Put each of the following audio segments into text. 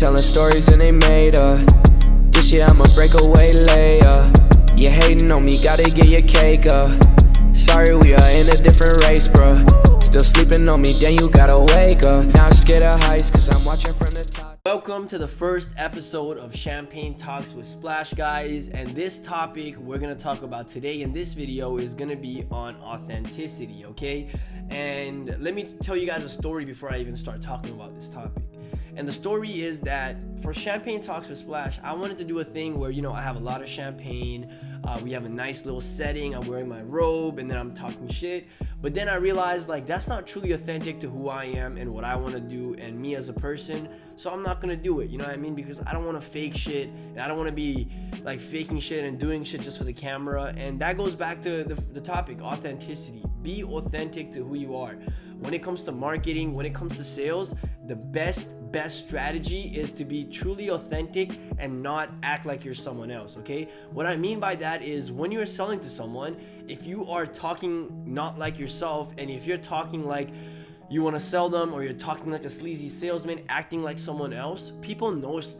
telling stories and they made this year I'ma break away later. You hating on me, gotta get your cake Sorry, we are in a different race, bruh. Still sleeping on me, then you gotta wake up. Now I'm scared of heights, cause I'm watching from the top. Welcome to the first episode of Champagne Talks with Splash, guys. And this topic we're gonna talk about today in this video is gonna be on authenticity, okay? And let me tell you guys a story before I even start talking about this topic. And the story is that for Champagne Talks with Splash, I wanted to do a thing where, I have a lot of champagne. We have a nice little setting. I'm wearing my robe and then I'm talking shit. But then I realized that's not truly authentic to who I am and what I want to do and me as a person. So I'm not going to do it. You know what I mean? Because I don't want to fake shit. And I don't want to be faking shit and doing shit just for the camera. And that goes back to the topic, authenticity. Be authentic to who you are. When it comes to marketing, when it comes to sales, the best strategy is to be truly authentic and not act like you're someone else, okay? What I mean by that is when you're selling to someone, if you are talking not like yourself, and if you're talking like you want to sell them, or you're talking like a sleazy salesman, acting like someone else, people notice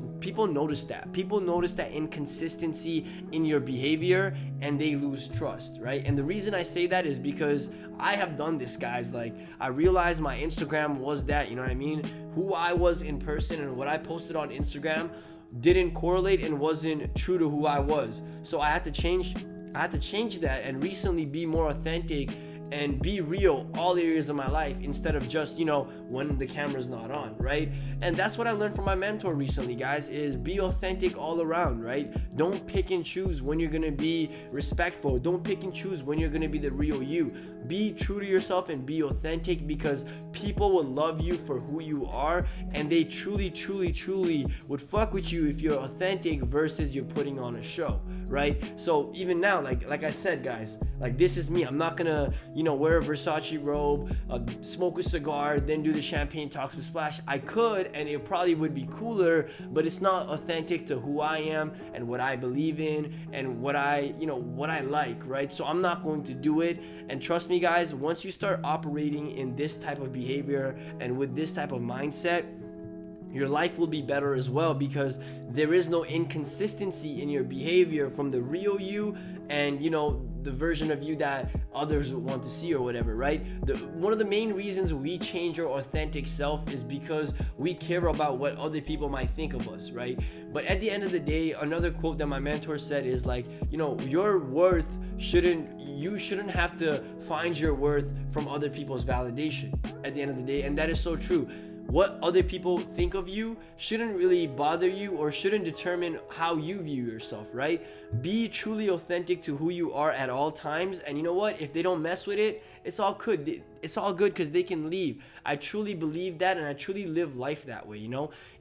that. People notice that inconsistency in your behavior and they lose trust, right? And the reason I say that is because I have done this, guys. I realized my Instagram was that, you know what I mean? Who I was in person and what I posted on Instagram didn't correlate and wasn't true to who I was. So I had to change that and recently be more authentic and be real all areas of my life instead of just, when the camera's not on, right? And that's what I learned from my mentor recently, guys, is be authentic all around, right? Don't pick and choose when you're gonna be respectful. Don't pick and choose when you're gonna be the real you. Be true to yourself and be authentic, because people will love you for who you are, and they truly would fuck with you if you're authentic versus you're putting on a show, right? So even now, like I said, guys, this is me. I'm not gonna, wear a Versace robe, smoke a cigar, then do the Champagne Talks with Splash. I could, and it probably would be cooler, but it's not authentic to who I am and what I believe in and what I like, right? So I'm not going to do it. And trust me, guys, once you start operating in this type of behavior and with this type of mindset, your life will be better as well, because there is no inconsistency in your behavior from the real you and the version of you that others want to see or whatever, right? One of the main reasons we change our authentic self is because we care about what other people might think of us, right? But at the end of the day, another quote that my mentor said is your worth you shouldn't have to find your worth from other people's validation at the end of the day. And that is so true. What other people think of you shouldn't really bother you or shouldn't determine how you view yourself, right? Be truly authentic to who you are at all times. And you know what? If they don't mess with it, it's all good. It's all good because they can leave. I truly believe that, and I truly live life that way,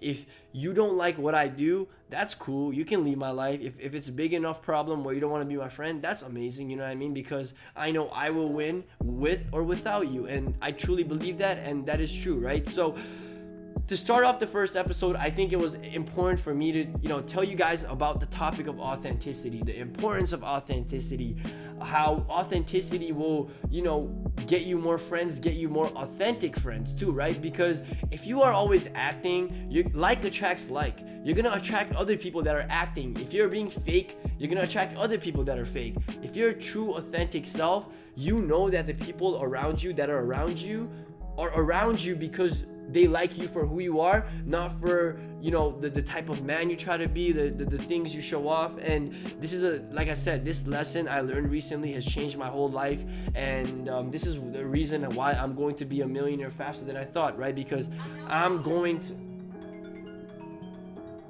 If you don't like what I do, that's cool. You can leave my life. If it's a big enough problem where you don't want to be my friend, that's amazing, you know what I mean? Because I know I will win with or without you. And I truly believe that, and that is true, right? So to start off the first episode, I think it was important for me to, tell you guys about the topic of authenticity, the importance of authenticity, how authenticity will, get you more friends, get you more authentic friends too, right? Because if you are always acting, like attracts like. You're gonna attract other people that are acting. If you're being fake, you're gonna attract other people that are fake. If you're a true, authentic self, you know that the people around you that are around you because they like you for who you are, not for the type of man you try to be, the things you show off. And this is like I said, this lesson I learned recently has changed my whole life, and this is the reason why I'm going to be a millionaire faster than I thought, right? Because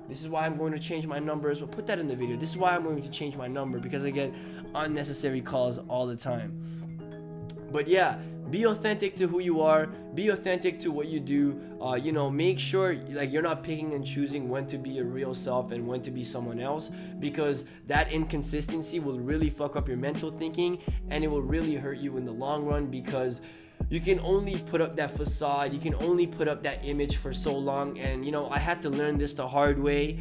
this is why I'm going to change my numbers. We'll put that in the video. This is why I'm going to change my number, because I get unnecessary calls all the time. But yeah, be authentic to who you are. Be authentic to what you do. Make sure you're not picking and choosing when to be your real self and when to be someone else, because that inconsistency will really fuck up your mental thinking, and it will really hurt you in the long run, because you can only put up that facade, you can only put up that image for so long. And I had to learn this the hard way,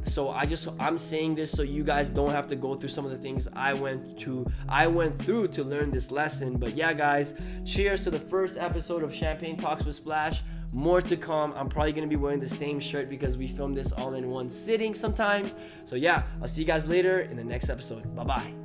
so I'm saying this so you guys don't have to go through some of the things I went through to learn this lesson. But yeah, guys, cheers to the first episode of Champagne Talks with Splash. more to come. I'm probably gonna be wearing the same shirt because we filmed this all in one sitting sometimes. So yeah, I'll see you guys later in the next episode. Bye bye.